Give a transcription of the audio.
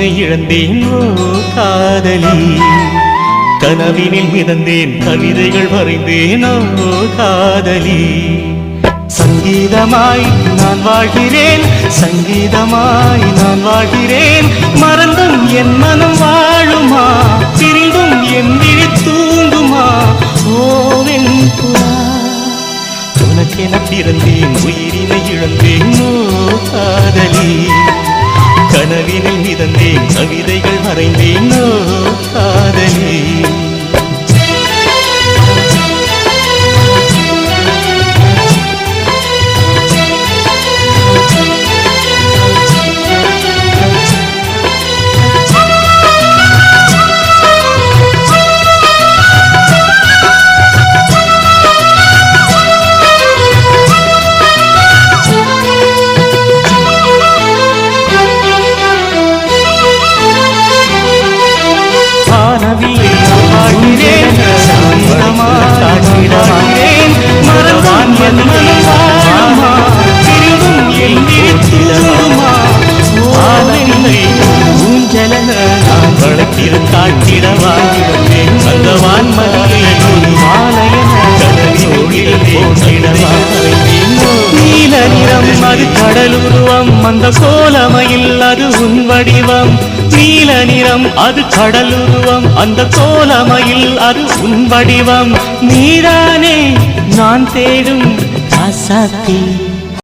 உயிரினை இழந்தேன் ஓ காதலி. கனவினில் மிதந்தேன் கவிதைகள் வரைந்தேன் ஓ காதலி. சங்கீதமாய் நான் வாழ்கிறேன், சங்கீதமாய் நான் வாழ்கிறேன். மறந்தும் என் மனம் வாழுமா, பிரிந்தும் என் விழி தூங்குமா? ஓவென் புறா உனக்கென பிறந்தேன், உயிரினை இழந்தேன் ஓ காதலி. கனவினில் மிதந்தேன் கவிதைகள் வரைந்தேன் ஓ காதலி. நீல நிறம் அது கடலுருவம், அந்த கோலமையில் அது உன் வடிவம். நீல நிறம் அது கடலுருவம், அந்த கோலமையில் அது உன் வடிவம். நீதானே நான் தேடும் அசத்தி.